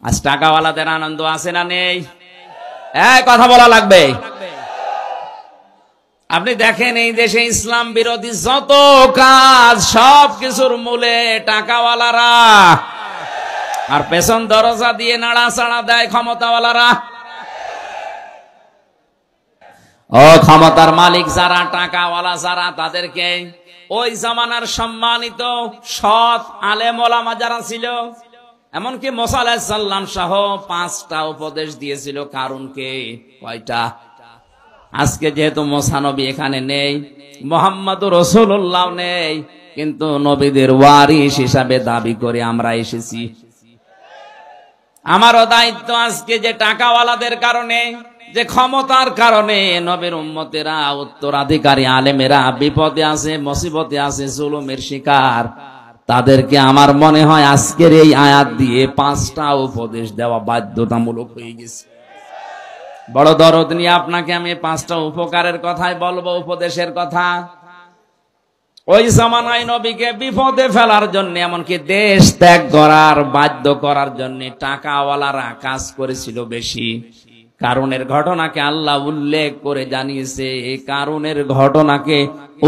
আজ টাকাওয়ালাদের আনন্দ আছে না নেই? কথা বলা লাগবে। আপনি দেখেন এই দেশে ইসলাম বিরোধী যত কাজ সব কিছুর মূলে টাকাওয়ালারা, আর পেছন দরজা দিয়ে নাড়াচাড়া দেয় ক্ষমতাওয়ালারা। ও ক্ষমতার মালিক যারা, টাকাওয়ালা যারা, তাদেরকে ওই জামানার সম্মানিত সৎ আলেম ওলামা যারা ছিল, এমনকি মুসা আলাইহিস সালাম সহ 5টা উপদেশ দিয়েছিল কারুনকে। কয়টা? আজকে যেহেতু মুসা নবী এখানে নেই, মুহাম্মদুর রাসূলুল্লাহ নেই, কিন্তু নবীদের ওয়ারিস হিসাবে দাবি করে আমরা এসেছি। আমারও দায়িত্ব আজকে যে টাকাওয়ালাদের কারণে, যে ক্ষমতার কারণে নবীর উম্মতেরা, উত্তরাধিকারী আলেমেরা বিপদে আছে, মুসিবতে আছে, জুলুমের শিকার, তাদেরকে আমার মনে হয় আজকের এই আয়াত দিয়ে 5টা উপদেশ দেওয়া বাধ্যতামূলক হয়ে গেছে। বড় দরদ নিয়ে আপনাকে আমি 5টা উপকারের কথাই বলবো, উপদেশের কথা। ওই জামানায় নবীকে বিপদে ফেলার জন্য, এমনকি দেশ ত্যাগ করার বাধ্য করার জন্য টাকাওয়ালারা কাজ করেছিল বেশি। কারুনের ঘটনাকে আল্লাহ উল্লেখ করে জানিয়েছে। এই কারুনের ঘটনাকে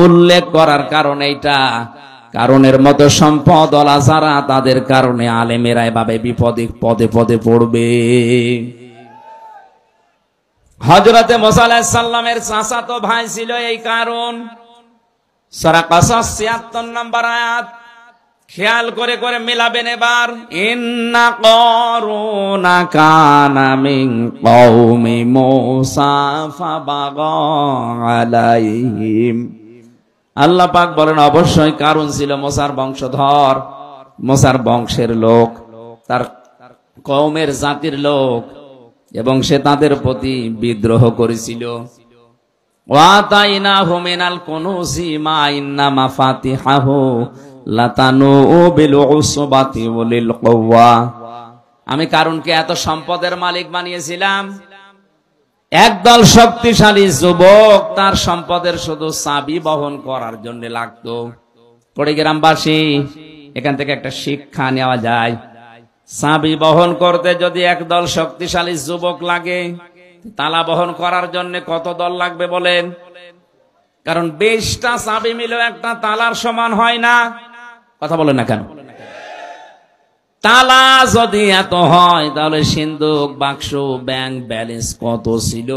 উল্লেখ করার কারণ এইটা, কারুনের মতো সম্পদওয়ালা যারা, তাদের কারণে আলেমেরা এভাবে বিপদে পদে পদে পড়বে। হযরতে মুসা আলাইহিস সালামের চাচাতো ভাই ছিল এই কারুন। সূরা কাসাস ৭৬ নম্বর আয়াত খেয়াল করে করে মিলাবেন এবার। ইন্না কারুনা কানা মিন কওমি মুসা ফাবাগা আলাইহিম। আল্লাহ পাক বলেন, অবশ্যই কারুন ছিল মুসার বংশধর, মুসার বংশের লোক, তার কওমের জাতির লোক, এবং সে তাদের প্রতি বিদ্রোহ করেছিল। ওয়াতাইনাহু মিনাল কুনুজি মা ইন্না মাফাতিহাহু লাতানু বিল উসবাতি ওয়ালিল কুওয়া। আমি কারুনকে এত সম্পদের মালিক বানিয়েছিলাম, একদল শক্তিশালী যুবক তার সম্পদের শুধু চাবি বহন করার জন্য লাগতো। কুড়িগ্রামবাসী, এখান থেকে একটা শিক্ষা নেওয়া যায়। চাবি বহন করতে যদি একদল শক্তিশালী যুবক লাগে, তালা বহন করার জন্য কত দল লাগবে বলেন? কারণ 20টা চাবি মিলেও একটা তালার সমান হয় না। কথা বলেন না কেন? তালা যদি এত হয়, তাহলে সিন্ধুক, বাক্স, ব্যাংক ব্যালেন্স কত ছিল,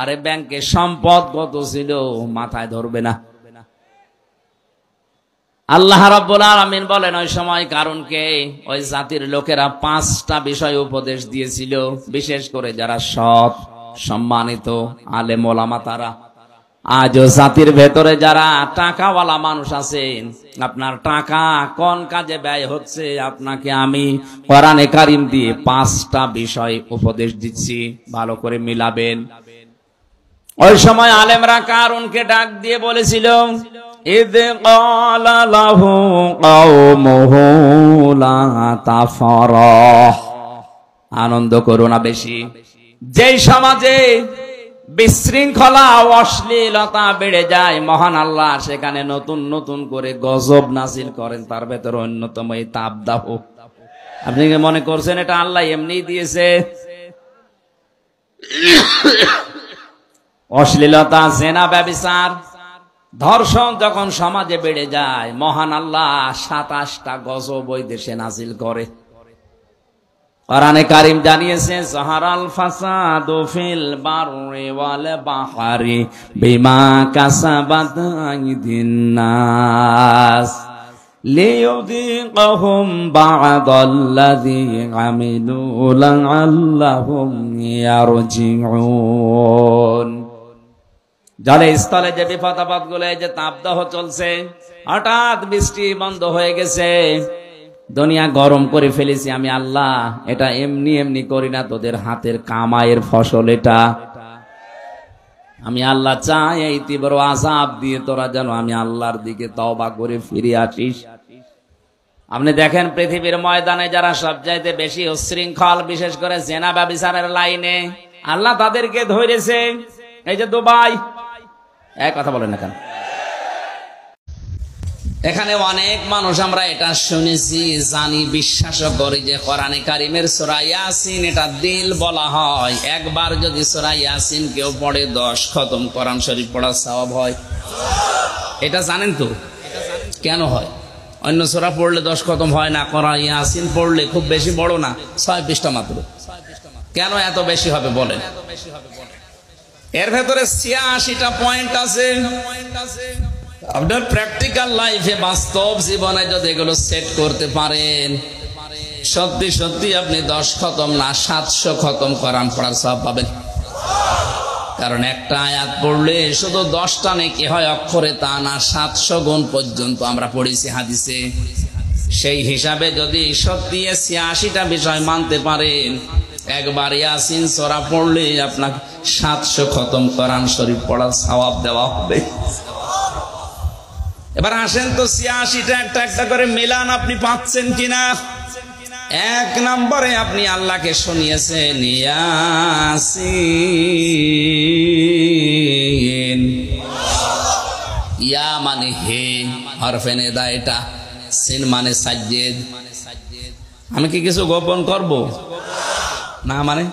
আরে ব্যাংকে সম্পদ কত ছিল, মাথায় ধরবে না। আল্লাহ রাব্বুল আলামিন বলেন, ওই সময় কারুনকে ওই জাতির লোকেরা 5টা বিষয় উপদেশ দিয়েছিল, বিশেষ করে যারা সৎ সম্মানিত আলেম ওলামা তারা। আজও জাতির ভেতরে যারা টাকাওয়ালা মানুষ আছেন, আপনার টাকা কোন কাজে ব্যয় হচ্ছে, আপনাকে আমি কোরআনে কারীম দিয়ে 5টা বিষয় উপদেশ দিচ্ছি, ভালো করে মিলাবেন। ওই সময় আলেমরা কারুনকে ডাক দিয়ে বলেছিল, ইদ ক্বালা লাহু কওমুহু লা তাফরাহ, আনন্দ করো না বেশি। যেই সমাজে বিশৃঙ্খলা, অশ্লীলতা বেড়ে যায়, মহান আল্লাহ সেখানে নতুন নতুন করে গজব নাজিল করেন। তার ভেতরে অন্যতম এই তাপদাহ। আপনি কি মনে করছেন এটা আল্লাহ এমনি দিয়েছে? অশ্লীলতা, জেনা, ব্যভিচার, ধর্ষণ যখন সমাজে বেড়ে যায়, মহান আল্লাহ 27টা গজব ওই দেশে নাজিল করে। কোরআনে কারীম জানিয়েছে, যাহারাল ফাসাদু ফিল বাররি ওয়াল বাহরি বিমা কাসাবাত আইদিন নাস লিয়ুযিকাহুম বা'দাল্লাযী আমিলু লা'আল্লাহুম ইয়ারজিউন। জলে স্থলে যে বিপদ আপদ গুলো, যে তাপদাহ চলছে, হঠাৎ বৃষ্টি বন্ধ হয়ে গেছে, দুনিয়া গরম করে ফেলেছি, আমি আল্লাহ এটা এমনি এমনি করি না, তোদের হাতের কামাইয়ের ফসল এটা। আমি আল্লাহ চাই এই তীব্র আযাব দিয়ে তোরা যেন আমি আল্লাহর দিকে তওবা করে ফিরে আসিস। আপনি দেখেন পৃথিবীর ময়দানে যারা সবচাইতে বেশি উচ্ছৃঙ্খল, বিশেষ করে জেনা ব্যভিচারের লাইনে, আল্লাহ তাদেরকে ধরেছে। এই যে দুবাই, এক কথা বলেন না কেন? এখানে অনেক মানুষ আমরা এটা শুনেছি, জানি, বিশ্বাসও করি যে কোরআনে কারিমের সূরা ইয়াসিন এটা দিল বলা হয়। একবার যদি সূরা ইয়াসিন কেউ পড়ে 10 খতম কোরআন শরীফ পড়ার সওয়াব হয়। এটা জানেন তো কেন হয়? অন্য সূরা পড়লে 10 খতম হয় না, কোরআন ইয়াসিন পড়লে খুব বেশি বড় না, 6 পৃষ্ঠা মাত্র। কেন এত বেশি হবে বলেন? এর ভেতরে 86টা পয়েন্ট আছে। আপনার প্র্যাকটিক্যাল লাইফে, বাস্তব জীবনে যদি এগুলো সেট করতে পারেন, সত্যি সত্যি আপনি 10 খতম না 700 খতম কোরআন পড়ার সওয়াব পাবেন। কারণ একটা আয়াত পড়লে শুধু 10টা নেকি হয় অক্ষরে তা না, 700 গুণ পর্যন্ত আমরা পড়েছি হাদিসে। সেই হিসাবে যদি সত্যি 86টা বিষয় মানতে পারেন, একবার ইয়াসিন সূরা পড়লে আপনাকে 700 খতম কোরআন শরীফ পড়ার সওয়াব দেওয়া হবে। এবার আসেন তো 86টা একটা একটা করে মিলান, আপনি পাচ্ছেন কিনা। 1 নম্বরে আপনি আল্লাহকে শুনিয়েছেন ইয়াসিন, ইয়া মানে হে, হরফে নিদা এটা, সিন মানে সাজ্জেদ। আমি কি কিছু গোপন করব না? মানে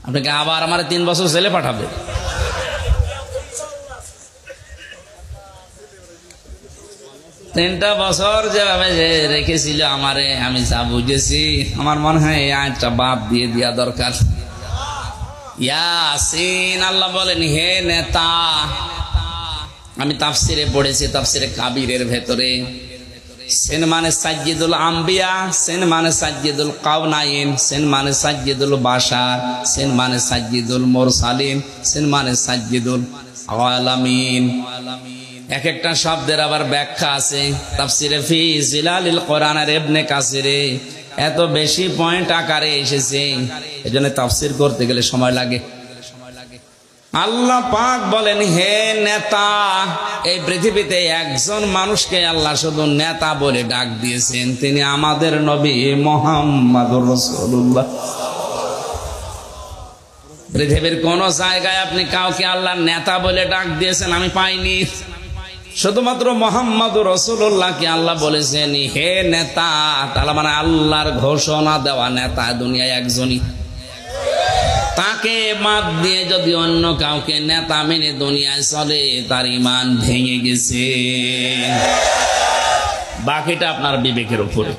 আপনাকে আবার আমার 3 বছর ছেলে পাঠাবে? তিনটা বছর যেভাবে রেখেছিল আমারে, আমি যা বুঝেছি, আমার মনে হয় এই আয়াতটা বাদ দিয়ে দেওয়া দরকার। ইয়াসিন, আল্লাহ বলেন হে নেতা। আমি তাফসিরে পড়েছি, তাফসিরে কাবিরের ভেতরে সিন মানে সাজ্জিদুল আম্বিয়া, সিন মানে সাজ্জিদুল কাওনাইন, সিন মানে সাজ্জিদুল বাশার, সিন মানে সাজ্জিদুল মুরসালিন, সিন মানে সাজ্জিদুল আলামিন। এক একটা শব্দের আবার ব্যাখ্যা আছে। তাফসিরে ফি জিলালিল কোরআন আর ইবনে কাসিরে এত বেশি পয়েন্ট আকারে এসেছে, এজন্য তাফসির করতে গেলে সময় লাগে। আল্লাহ পাক বলেন হে নেতা। এই পৃথিবীতে একজন মানুষকে আল্লাহ শুধু নেতা বলে ডাক দিয়েছেন, তিনি আমাদের নবী মুহাম্মদুর রাসূলুল্লাহ। পৃথিবীর কোন জায়গায় আপনি কাউকে আল্লাহ নেতা বলে ডাক দিয়েছেন আমি পাইনি। শুধুমাত্র মুহাম্মদুর রাসূলুল্লাহকে আল্লাহ বলেছেন হে নেতা। তাহলে মানে আল্লাহর ঘোষণা দেওয়া নেতা দুনিয়ায় একজনই। তাকে বাদ দিয়ে যদি অন্য কাউকে নেতা মেনে দুনিয়ায় চলে, তার ঈমান ভেঙে গেছে। বাকিটা আপনার বিবেকের উপরে।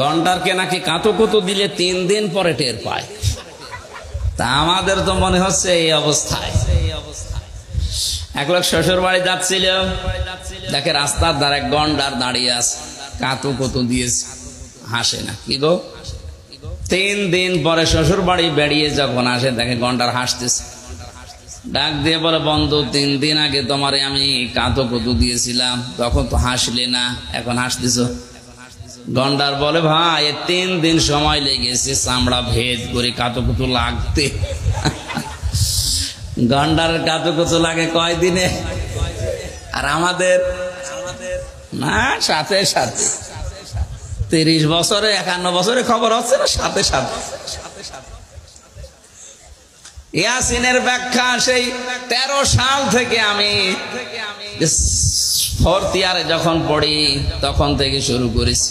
গন্ডারকে নাকি কাতুকুতু দিলে 3 দিন পরে টের পায়, তা আমাদের তো মনে হচ্ছে এই অবস্থায়। এক লোক শ্বশুর বাড়ি যাচ্ছিল, দেখে রাস্তার ধারে গন্ডার দাঁড়িয়ে আছে, কাতুকুতু দিয়েছে, হাসে না। কি গো? 3 দিন পরে শ্বশুর বাড়ি বেরিয়ে যখন আসে, দেখে গন্ডার হাসতেছে। ডাক দিয়ে বলে বন্ধু, 3 দিন আগে তোমারে আমি কাতুকুতু দিয়েছিলাম, তখন তো হাসলে না, এখন হাসতেছো। গন্ডার বলে ভাই 3 দিন সময় লেগেছে চামড়া ভেদ করে কাতুকুতু লাগতে। গন্ডারের কাতুকুতু লাগে কয়দিনে, আর আমাদের না সাথে সাথে 30 বছরে 51 বছরে খবর হচ্ছে না, সাথে সাথে। ইয়াসিনের ব্যাখ্যা সেই 13 সাল থেকে আমি 4th ইয়ারে যখন পড়ি তখন থেকে শুরু করেছি।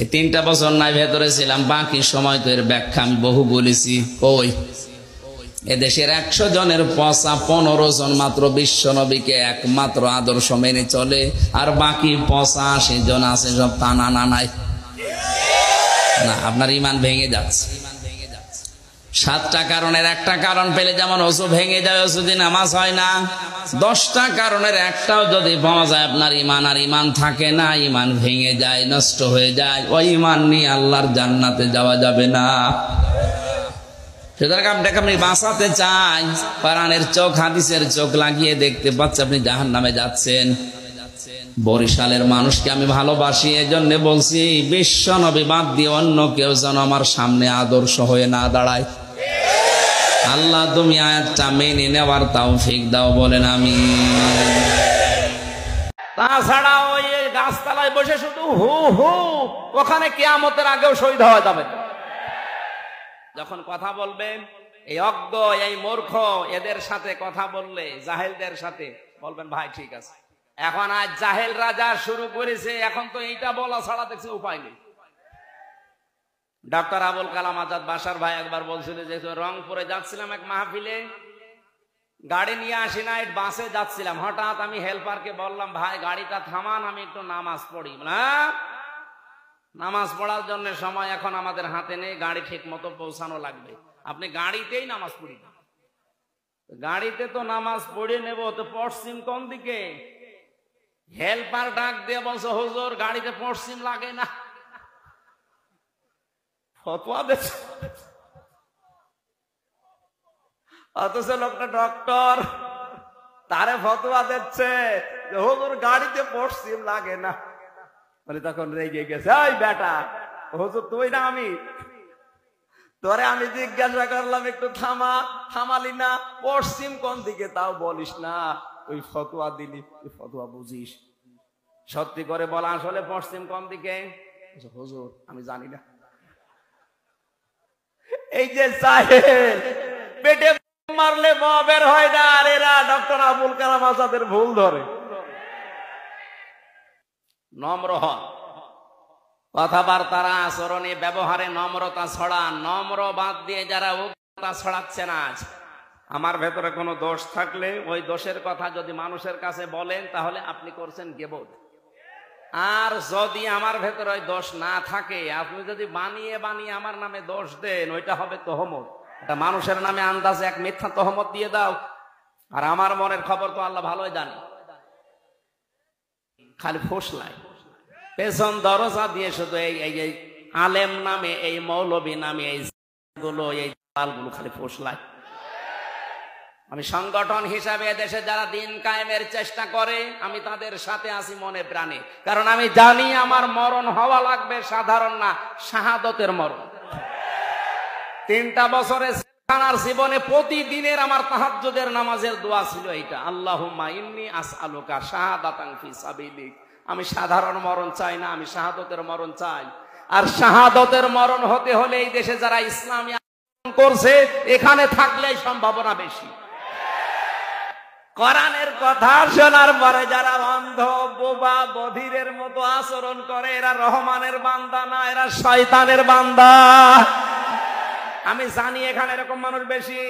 এই 3টা বছর নাই ভেতরে ছিলাম, বাকি সময় তো এর ব্যাখ্যা আমি বহু বলেছি। কই এদেশের 100 জনের 15 জন মাত্র বিশ্ব নবীকে একমাত্র আদর্শ মেনে চলে, আর বাকি 85 জন আছে সব টানা নানায়। না, আপনার ঈমান ভেঙে যাচ্ছে। 7টা কারণের একটা কারণ পেলে যেমন ওযু ভেঙে যায়, ওযু দিয়ে নামাজ হয় না, 10টা কারণের একটাও যদি পাওয়া যায় আপনার ঈমান আর ঈমান থাকে না, ঈমান ভেঙে যায়, নষ্ট হয়ে যায়। ওই ঈমান নিয়ে আল্লাহর জান্নাতে যাওয়া যাবে না। সুতরাং আপনাকে আপনি বাঁচাতে চাই, কোরআনের চোখ হাদিসের চোখ লাগিয়ে দেখতে পাচ্ছে আপনি জাহান্নামে যাচ্ছেন। বরিশালের মানুষকে আমি ভালোবাসি, এজন্য বলছি বিশ্ব নবী বাদ দিয়ে অন্য কেউ যেন আমার সামনে আদর্শ হয়ে না দাঁড়ায়। আল্লাহ তুমি আয়াতটা মেনে নেওয়ার তৌফিক দাও, বলেন আমিন। তাছাড়া ওই গাছতলায় বসে শুধু হু হু, ওখানে কিয়ামতের আগেও শহীদ হওয়া যাবে। যখন কথা বলবেন এই অজ্ঞ এই মূর্খ এদের সাথে কথা বললে, জাহেলদের সাথে বলবেন ভাই ঠিক আছে। এখন আজ জাহেল রাজা শুরু করেছে, এখন তো এইটা বলা ছাড়া দেখছি উপায় নেই। ডক্টর আবুল কালাম আজাদ বাসার ভাই একবার বলছিল যে রংপুরে যাচ্ছিলাম এক মাহফিলে, গাড়ি নিয়ে আসি না, বাসে যাচ্ছিলাম, হঠাৎ আমি হেল্পারকে বললাম ভাই গাড়িটা থামান, আমি একটু নামাজ পড়ি। না, নামাজ পড়ার জন্য সময় এখন আমাদের হাতে নেই, গাড়ি ঠিক মতো পৌঁছানো লাগবে, আপনি গাড়িতেই নামাজ পড়ি। গাড়িতে তো নামাজ পড়ে নেব, তো পশ্চিম কোন দিকে? হেল্পার ডাক দিয়ে বলছে হুজুর গাড়িতে পশ্চিম লাগে না। ফতোয়া দিচ্ছে, অথচ লোকটা ডক্টর, তারে ফতোয়া দিচ্ছে যে হুজুর গাড়িতে পশ্চিম লাগে না। মানে তখন রেগে গেছে, এই বেটা হুজুর তুই না আমি, তোরে আমি জিজ্ঞাসা করলাম একটু থামা, থামালি না, পশ্চিম কোন দিকে তাও বলিস না, ওই ফতোয়া দিলি, ওই ফতোয়া বুঝিস, সত্যি করে বলা আসলে পশ্চিম কোন দিকে? হুজুর আমি জানি না। এই যে জাহেল, পেটে মারলে ম বের হয় না, আর এরা ডক্টর আবুল কালাম আজাদের ভুল ধরে। নম্র হন, কথাবার্তার আচরণে ব্যবহারে নম্রতা ছড়া, নম্র বাদ দিয়ে যারা উগ্রতা ছড়াচ্ছে না, আমার ভেতরে কোনো দোষ থাকলে ওই দোষের কথা যদি মানুষের কাছে বলেন তাহলে আপনি করছেন গীবত। আর যদি আমার ভেতরে ওই দোষ না থাকে, আপনি যদি বানিয়ে বানিয়ে আমার নামে দোষ দেন, ওইটা হবে তহমত। এটা মানুষের নামে আন্দাজে এক মিথ্যা তহমত দিয়ে দাও, আর আমার মনের খবর তো আল্লাহ ভালোই জানে। খালি ফোসলায় পেছন দরজা দিয়ে শুধু এই আলেম নামে, এই মৌলবী নামে এই গুলো, এই দালালগুলো খালি ফোসলায়। আমি সংগঠন হিসাবে দেশে যারা দিন কায়েমের চেষ্টা করে, আমি তাদের সাথে আছি মনে প্রাণে, কারণ আমি জানি আমার মরণ হওয়া লাগবে সাধারণ না, শাহাদতের মরণ। 3টা বছরে সেখানার জীবনে প্রতিদিনের আমার তাহাজ্জুদের নামাজের দোয়া ছিল এইটা, আল্লাহুম্মা ইন্নী আসআলুকা শাহাদাতান ফি সাবিলিক। আমি সাধারণ মরণ চাই না, আমি শাহাদতের মরণ চাই। আর শাহাদতের মরণ হতে হলে এই দেশে যারা ইসলামী আন্দোলন করছে এখানে থাকলেই সম্ভাবনা বেশি। কোরআনের কথা শোনার পরে যারা অন্ধ বোবা বধিরের মতো আচরণ করে, এরা রহমানের বান্দা না, এরা শয়তানের বান্দা। আমি জানি এখানে এরকম মানুষ বেশি।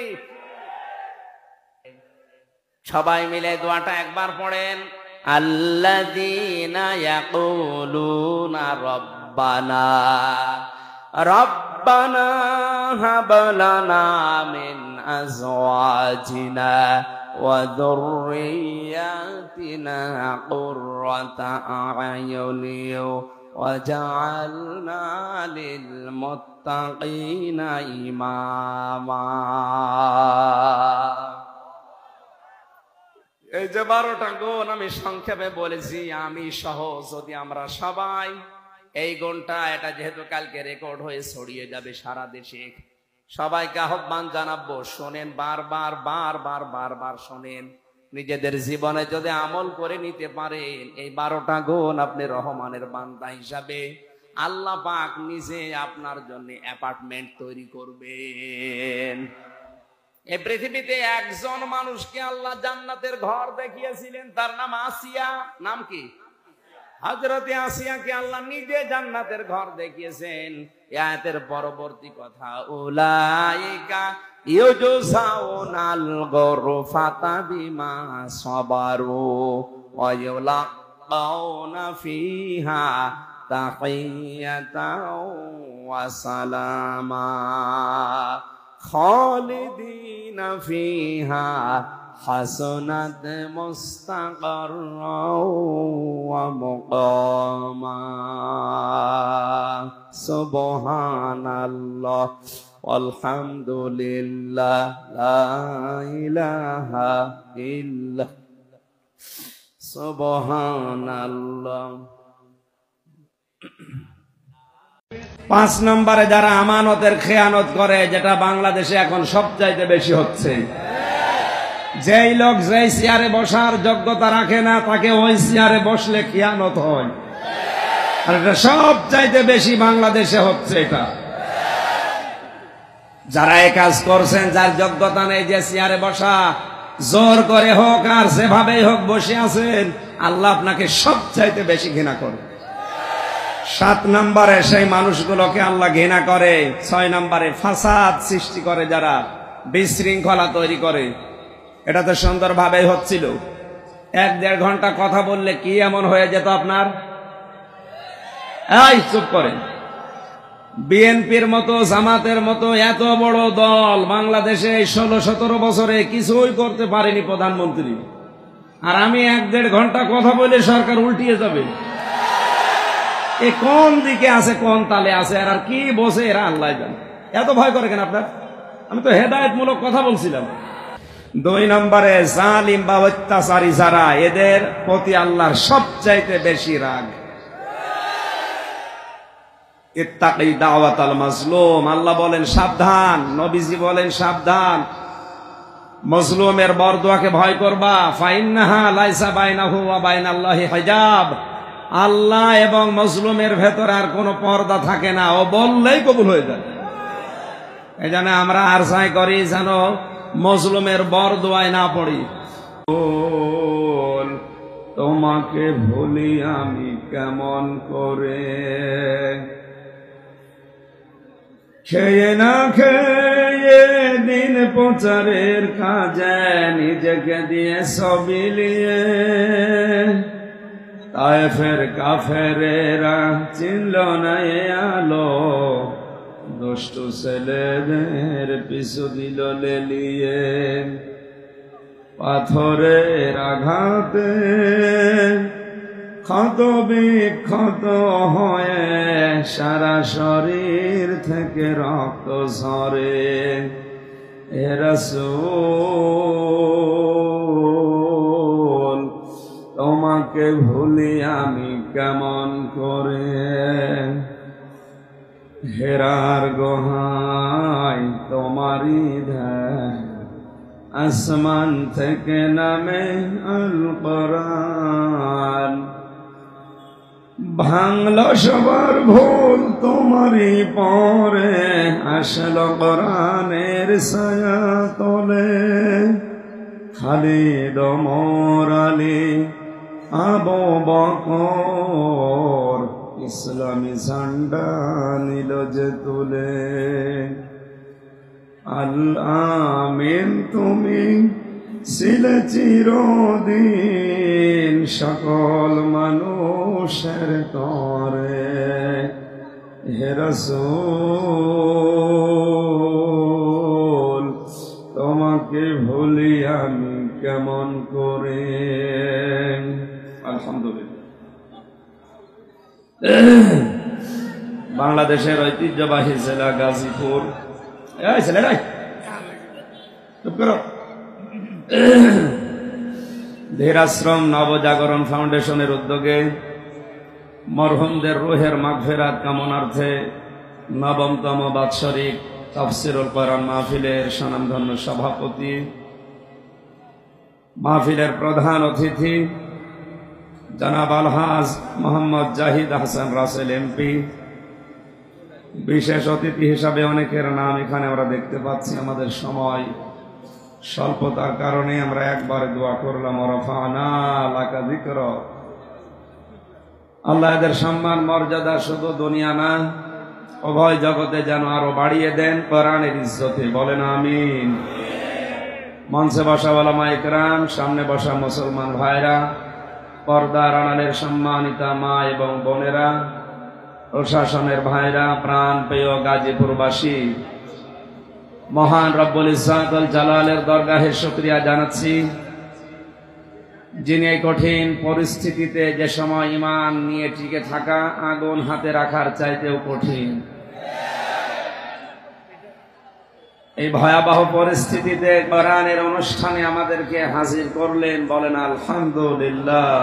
সবাই মিলে দোয়াটা একবার পড়েন, আল্লাযীনা ইয়াকুলুনা রাব্বানা রাব্বানা হাব লানা মিন আজওয়াজিনা ওয়া যুররিয়াতিনা কুররাতা আ'য়ুনিন ওয়াজআলনা লিল মুত্তাকিনা ইমামা। এই যে 12টা গুণ আমি সংক্ষেপে বলেছি, আমি সহ যদি আমরা সবাই এই গুণটা, এটা যেহেতু কালকে রেকর্ড হয়ে ছড়িয়ে যাবে সারা দেশে, সবাইকে আহ্বান জানাবো, শোনেন, বারবার বারবার বারবার শোনেন, নিজেদের জীবনে যদি আমল করে নিতে পারেন এই 12টা গুণ, আপনি রহমানের বান্দা হিসাবে আল্লাহ পাক নিজে আপনার জন্য অ্যাপার্টমেন্ট তৈরি করবেন। এই পৃথিবীতে একজন মানুষকে আল্লাহ জান্নাতের ঘর দেখিয়েছিলেন, তার নাম আসিয়া। নাম কি? হযরতে আসিয়াকে আল্লাহ নিজে জান্নাতের ঘর দেখিয়েছেন। আয়াতের পরবর্তী কথা, উলাইকা ইউজসাউনাল গুরফাতা বিমা সাবারু ওয়া ইউলাকাউনা ফিহা তাহিয়াতাও ওয়া সালামা খালিদিনা ফিহা হাসনাত মুস্তাকাররাও ওয়া মুকামা। সুবহানাল্লাহ আলহামদুলিল্লাহ লা ইলাহা ইল্লা সুবহানাল্লাহ। 5 নম্বরে যারা আমানতের খেয়ানত করে, যেটা বাংলাদেশে এখন সবচাইতে বেশি হচ্ছে। যেই লোক যেই চেয়ারে বসার যোগ্যতা রাখে না, তাকে ওই চেয়ারে বসলে খেয়ানত হয়। আর এটা সবচাইতে বেশি বাংলাদেশে হচ্ছে। এটা যারা এই কাজ করছেন, যার যোগ্যতা নেই যে চেয়ারে বসা, জোর করে হোক আর যেভাবেই হোক বসে আছেন, আল্লাহ আপনাকে সবচাইতে বেশি ঘৃণা করে। 7 নম্বরে সেই মানুষগুলোকে আল্লাহ ঘৃণা করে। 6 নম্বরে ফাসাদ সৃষ্টি করে, যারা বিশৃঙ্খলা তৈরি করে। এটা তো সুন্দরভাবেই হচ্ছিল। 1-1.5 ঘন্টা কথা বললে কি এমন হয়ে যেত আপনার? এই চুপ করেন। বিএনপির মতো, জামাতের মতো এত বড় দল বাংলাদেশে 16-17 বছরে কিছুই করতে পারেনি প্রধানমন্ত্রী, আর আমি 1-1.5 ঘন্টা কথা বলে সরকার উল্টিয়ে যাবে। এ কোন দিকে আছে, কোন তালে আছে, আর কি বসে এরা আল্লাহ জানে। এত ভয় করে কেন আপনার? আমি তো হেদায়েতমূলক কথা বলছিলাম। 2 নম্বরে জালিম বা অত্যাচারী যারা, এদের প্রতি আল্লাহর সবচাইতে বেশি রাগ। ইত্তাকি দাওয়াতাল মাজলুম, আল্লাহ বলেন সাবধান, নবীজি বলেন সাবধান, মজলুমের বরদোয়াকে ভয় করবা। ফাইন্নাহা লাইসা বাইনাহু ওয়া বাইনাল্লাহি হিজাব, আল্লাহ এবং মজলুমের ভেতরে আর কোনো পর্দা থাকে না, ও বললেই কবুল হয়ে যায়। এই জন্য আমরা আর চাই করি যেন মজলুমের বরদোয়ায় না পড়ি। তোমাকে ভুলি আমি কেমন করে, খেয়ে না খেয়ে দিন প্রচারের কাজে নিজেকে দিয়ে সবিলিয়ে, তায়েফের কাফেরেরা চিনল না এ আলো, দুষ্টু ছেলেদের পিছু দিল লেলিয়ে। পাথরের আঘাতে ক্ষত বিক্ষত হয়ে সারা শরীর থেকে রক্ত ঝরে। হে রাসূল, তোমাকে ভুলি আমি কেমন করে, হেরার গুহায় তোমারই ধ্যান, আসমান থেকে নামে আল কোরআন, ভাঙল সবার ভুল তোমারই পরে, আসলো কোরআনের ছায়া তলে। খালিদ ওমর আলী আবু বকর ইসলামী ঝান্ডা নিল যে তুলে। আল আমিন তুমি ছিলে চিরদিন সকল মানুষের তরে। হে রাসূল, তোমাকে ভুলি আমি কেমন করে। আলহামদুলিল্লাহ। বাংলাদেশের ঐতিহ্যবাহী জেলা গাজীপুর, ধীরাশ্রম নবজাগরণ ফাউন্ডেশনের উদ্যোগে মরহুমদের রুহের মাগফিরাত কামনার্থে ৯ম বাৎসরিক তাফসীরুল কোরআন মাহফিলের স্বনামধন্য সভাপতি, মাহফিলের প্রধান অতিথি জনাব আলহাজ মোহাম্মদ জাহিদ হাসান রাসেল এমপি, বিশেষ অতিথি হিসাবে অনেকের নাম এখানে আমরা দেখতে পাচ্ছি। আমাদের সময় স্বল্পতার কারণে আমরা একবারে দোয়া করলাম, রাফা'না লাকা যিকরাক। আল্লাহ এদের সম্মান মর্যাদা শুধু দুনিয়া না, উভয় জগতে যেন আরো বাড়িয়ে দেন কোরআনের ইজ্জতে। বলেন আমিন। মঞ্চে বসা ওলামা ইকরাম, সামনে বসা মুসলমান ভাইরা, পর্দার আড়ালের সম্মানিতা মা এবং বোনেরা, প্রশাসনের ভাইরা, প্রাণ প্রিয় গাজীপুরবাসী, মহান রব্বুল ইজ্জাতুল জালালের দরগাহে শুকরিয়া জানাচ্ছি, যিনি এই কঠিন পরিস্থিতিতে, যে সময় ঈমান নিয়ে টিকে থাকা আগুন হাতে রাখার চাইতেও কঠিন, এই ভয়াবহ পরিস্থিতিতে কোরআনের অনুষ্ঠানে আমাদেরকে হাজির করলেন। বলেন আলহামদুলিল্লাহ।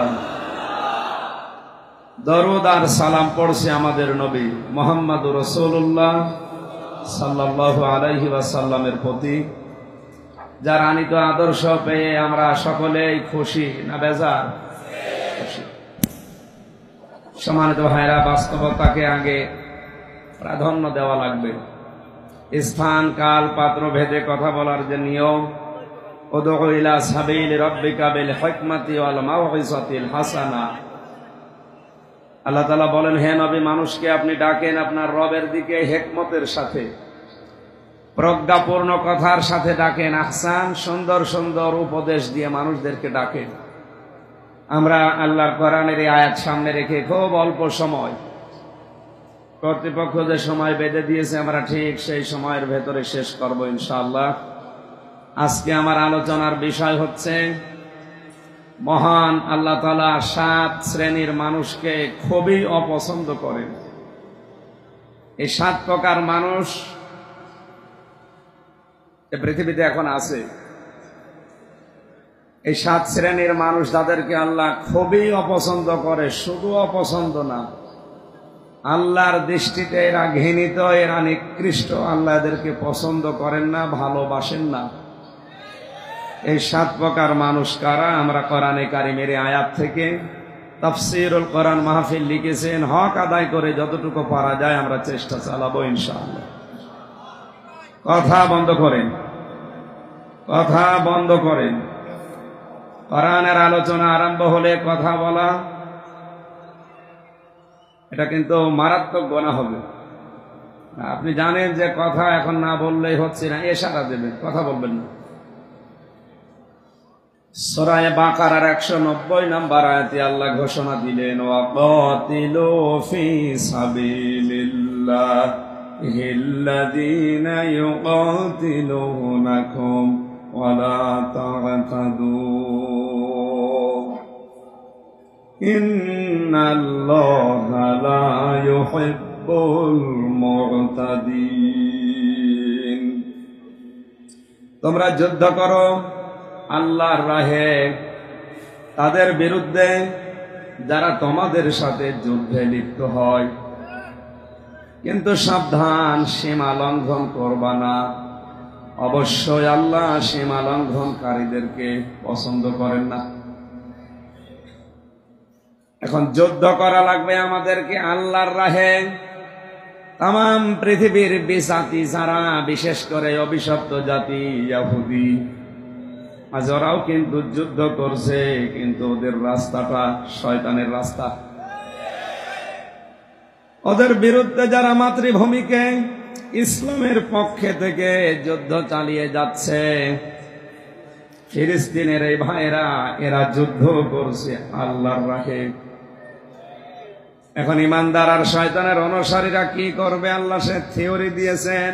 দরুদ আর সালাম পড়ছে আমাদের নবী মুহাম্মদুর রাসূলুল্লাহ সাল্লাল্লাহু আলাইহি ওয়াসাল্লামের প্রতি, যার আনিত আদর্শ পেয়ে আমরা সকলেই খুশি না বেজার? খুশি। সম্মানিত ভাইরা, বাস্তবতাকে আগে প্রাধান্য দেওয়া লাগবে। স্থান, কাল, পাত্র ভেদে কথা বলার যে নিয়ম, উদউ ইলা সাবিলি রাব্বিকা বিল হিকমাতি ওয়াল মাউইযাতিল হাসানা। আল্লাহ তাআলা বলেন, হে নবী, মানুষকে আপনি ডাকেন আপনার রবের দিকে হিকমতের সাথে, প্রজ্ঞাপূর্ণ কথার সাথে ডাকেন, আহসান সুন্দর সুন্দর উপদেশ দিয়ে মানুষদেরকে ডাকেন। আমরা আল্লাহর কোরআনের এই আয়াত সামনে রেখে খুব অল্প সময়, কর্তৃপক্ষ যে সময় বেঁধে দিয়েছে আমরা ঠিক সেই সময়ের ভেতরে শেষ করব ইনশাআল্লাহ। আজকে আমার আলোচনার বিষয় হচ্ছে, মহান আল্লাহ তাআলা 7 শ্রেণীর মানুষকে খুবই অপছন্দ করেন। এই 7 প্রকার মানুষ এই পৃথিবীতে এখন আছে। এই 7 শ্রেণীর মানুষ যাদেরকে আল্লাহ খুবই অপছন্দ করে, শুধু অপছন্দ না, আল্লাহর দৃষ্টিতে এরা ঘৃণিত, এরা নিকৃষ্ট। আল্লাহ এদেরকে পছন্দ করেন না, ভালোবাসেন না। এই 7 প্রকার মানুষ কারা? আমরা কোরআনে কারিমের আয়াত থেকে তাফসীরুল কোরআন মাহফিল লিখেছেন। হক আদায় করে যতটুকু পারা যায় আমরা চেষ্টা চালাবো ইনশাআল্লাহ। কথা বন্ধ করেন, কথা বন্ধ করেন। কোরআনের আলোচনা আরম্ভ হলে কথা বলা, এটা কিন্তু মারাত্মক গুনাহ হবে। আপনি জানেন যে কথা এখন না বললেই হচ্ছে না, ইশারা দেবেন, কথা বলবেন না। সূরা বাকারার 190 নম্বর আয়াতে আল্লাহ ঘোষণা দিলেন, ওয়াকাতিলু ফি সাবিলিল্লাহিল্লাযীনা ইউকাতিলুনাকুম ওয়ালা তা'তাদু ইন্নাল্লাহা লা ইউহিব্বুল মু'তাদিন। তোমরা যুদ্ধ করো আল্লাহর রাহে তাদের বিরুদ্ধে যারা তোমাদের সাথে যুদ্ধে লিপ্ত হয়, কিন্তু সাবধান, সীমা লঙ্ঘন করবা না। অবশ্যই আল্লাহ সীমা লঙ্ঘনকারীদেরকে পছন্দ করেন না। এখন যুদ্ধ করা লাগবে আমাদেরকে আল্লাহর রাহে। তাম পৃথিবীর বিজাতি যারা, বিশেষ করে অভিশপ্ত জাতি ইহুদি, আজ ওরাও কিন্তু যুদ্ধ করছে, কিন্তু ওদের রাস্তাটা শয়তানের রাস্তা। ওদের বিরুদ্ধে যারা মাতৃভূমিকে ইসলামের পক্ষে থেকে যুদ্ধ চালিয়ে যাচ্ছে, ফিলিস্তিনের এই ভাইরা, এরা যুদ্ধ করছে আল্লাহর রাহে। এখন ইমানদার আর শয়তানের অনুসারীরা কি করবে? আল্লাহ সে থিওরি দিয়েছেন,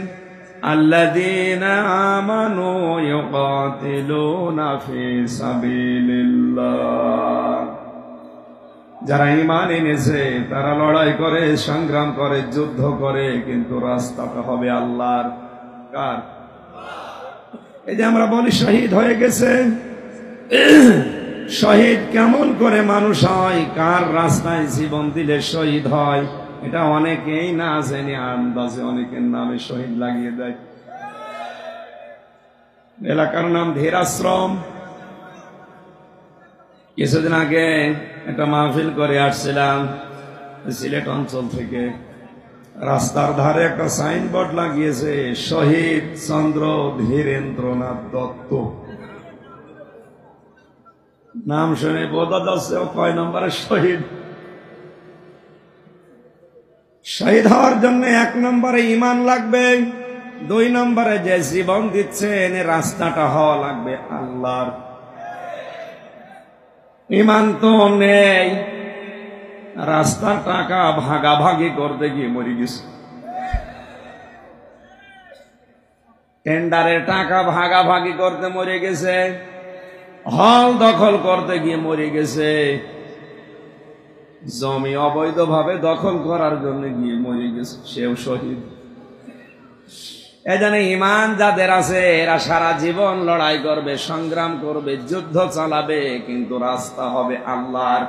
আল্লাযীনা আমানু ইউকাতিলুনা ফি সাবিলিল্লাহ। যারা ঈমান এনেছে তারা লড়াই করে, সংগ্রাম করে, যুদ্ধ করে, কিন্তু রাস্তাটা হবে আল্লাহর। কার? এই যে আমরা বলি শহীদ হয়ে গেছে, শহীদ কেমন করে মানুষ হয়, কার রাস্তায় জীবন দিলে শহীদ হয়, এটা অনেকেই না জেনে আন্দাজে অনেকের নামে শহীদ লাগিয়ে দেয়। এলাকার নাম ধীরাশ্রম। কিছুদিন আগে একটা মাহফিল করে আসছিলাম সিলেট অঞ্চল থেকে। রাস্তার ধারে একটা সাইনবোর্ড লাগিয়েছে, শহীদ চন্দ্র ধীরেন্দ্রনাথ দত্ত। নাম শুনে বোঝা যাচ্ছে ও কয় নম্বরের শহীদ। শহীদ হওয়ার জন্য 1 নম্বরে ঈমান লাগবে, 2 নম্বরে যে জীবন দিচ্ছেন রাস্তাটা হওয়া লাগবে আল্লাহর। ঈমান তো নেই, রাস্তার টাকা ভাগাভাগি করতে গিয়ে মরে গেছে। টেন্ডারের টাকা ভাগাভাগি করতে মরে গেছে, হল দখল করতে গিয়ে মরে গেছে, জমি অবৈধভাবে দখল করার জন্য গিয়ে মরে গেছে, সেও শহীদ। এজন্য ঈমান যাদের আছে এরা সারা জীবন লড়াই করবে, সংগ্রাম করবে, যুদ্ধ চালাবে, কিন্তু রাস্তা হবে আল্লাহর।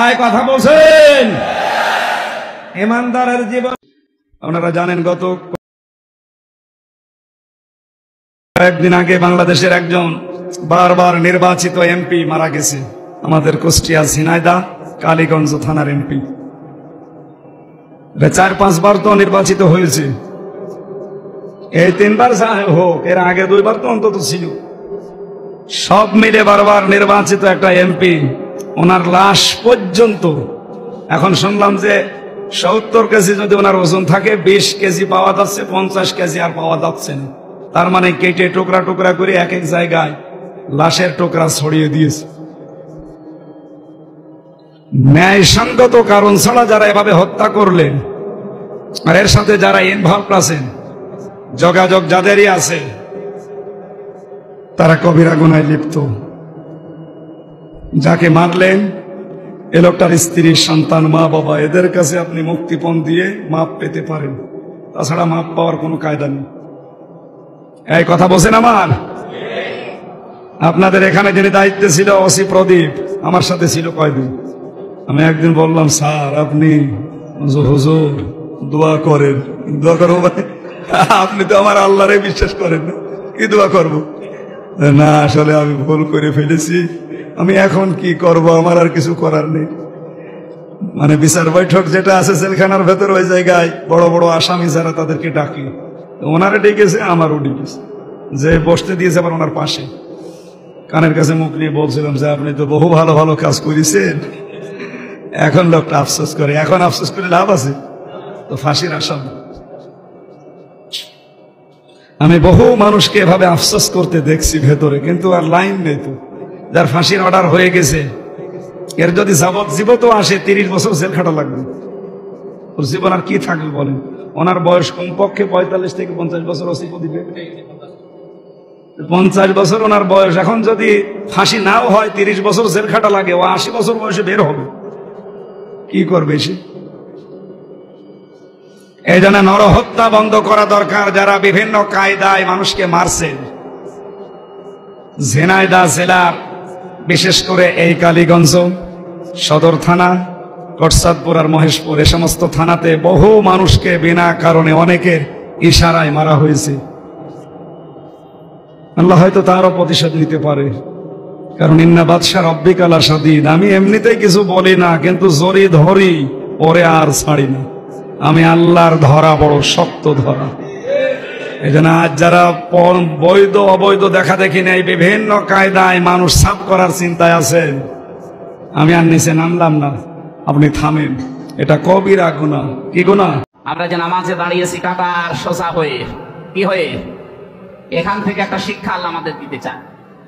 এই কথা বলছেন ঈমানদারের জীবন। আপনারা জানেন গত কয়েকদিন আগে বাংলাদেশের একজন বারবার নির্বাচিত এমপি মারা গেছে, আমাদের কুষ্টিয়া ঝিনাইদহ কালীগঞ্জ থানার এমপি। 4-5 বার তো নির্বাচিত হয়েছে, এই 3 বার হোক, এর আগে 2 বার তো অন্তত ছিল। সব মিলে বারবার নির্বাচিত একটা এমপি, ওনার লাশ পর্যন্ত এখন শুনলাম যে 70 কেজি যদি ওনার ওজন থাকে, 20 কেজি পাওয়া যাচ্ছে, 50 কেজি আর পাওয়া যাচ্ছে না। তার মানে কেটে টুকরা টুকরা করে এক এক জায়গায় লাশের টুকরা ছড়িয়ে দিয়েছে। ন্যায়সঙ্গত কারণ ছাড়া যারা এভাবে হত্যা করলেন, আর এর সাথে যারা ইনভলভ আছেন, যোগাযোগ যাদেরই আছে, তারা কবিরা গুনায় লিপ্ত। যাকে মারলেন এ লোকটার স্ত্রী, সন্তান, মা বাবা, এদের কাছে আপনি মুক্তিপণ দিয়ে মাপ পেতে পারেন, তাছাড়া মাপ পাওয়ার কোনো কায়দা নেই। এই কথা বলছেন আমার। আপনাদের এখানে যিনি দায়িত্বে ছিল ওসি প্রদীপ, আমার সাথে ছিল কয়দিন। আমি একদিন বললাম, স্যার আপনি হুজুর দোয়া করেন। দোয়া করবো মানে আপনি তো আমার আল্লাহরে বিশ্বাস করেন না, কি দোয়া করবো? না আসলে আমি ভুল করে ফেলেছি, আমি এখন কি করব, আমার আর কিছু করার নেই। মানে বিচার বৈঠক যেটা আছে জেলখানার ভেতর, ওই জায়গায় বড় বড় আসামি যারা, তাদেরকে ডাকি, ওনারা ডেকেছে, আমারও ডেকেছে, যে বসতে দিয়েছে আবার ওনার পাশে। কানের কাছে মুখ নিয়ে বলছিলাম যে আপনি তো বহু ভালো ভালো কাজ করেছেন। এখন লোকটা আফসোস করে, এখন আফসোস করে লাভ আছে? তো ফাঁসির আসামি। আমি বহু মানুষকে এভাবে আফসোস করতে দেখছি ভেতরে, কিন্তু আর লাইন নেই তো। যার ফাঁসির অর্ডার হয়ে গেছে, এর যদি যাবজ্জীবনও আসে 30 বছর জেল খাটা লাগবে। ওর জীবন আর কি থাকবে বলেন? ওনার বয়স কমপক্ষে 45 থেকে 50 বছর। ওসি দিবে 50 বছর ওনার বয়স। এখন যদি ফাঁসি নাও হয়, 30 বছর জেল খাটা লাগে, ও 80 বছর বয়সে বের হবে, কি করবে সে? এই জন্য নরহত্যা বন্ধ করা দরকার। যারা বিভিন্ন কায়দায় মানুষকে মারছেন, ঝিনাইদহ জেলার বিশেষ করে এই কালীগঞ্জ সদর থানা, কটসাদপুর আর মহেশপুর, এ সমস্ত থানাতে বহু মানুষকে বিনা কারণে অনেকের ইশারায় মারা হয়েছে। আল্লাহ হয়তো তারও প্রতিশোধ নিতে পারে, কারণ ইন্না বাদশা রব্বিকা লাশাদীদ। আমি এমনিতেই কিছু বলি না, কিন্তু জড়ি ধরি, পরে আর ছাড়ি না। আমি আল্লাহর ধরা বড় শক্ত ধরা। এই জন্য আজ যারা বৈধ অবৈধ দেখা দেখি নেই, বিভিন্ন কায়দায় মানুষ সাফ করার চিন্তায় আছেন, আমি আর নিচে নামলাম না, আপনি থামেন। এটা কবিরা গুনাহ। কি গুনাহ? আমরা যে নামাজে দাঁড়িয়েছি কাতার সোজা হয়ে, কি হয়ে, এখান থেকে একটা শিক্ষা আল্লাহ আমাদের দিতে চায়।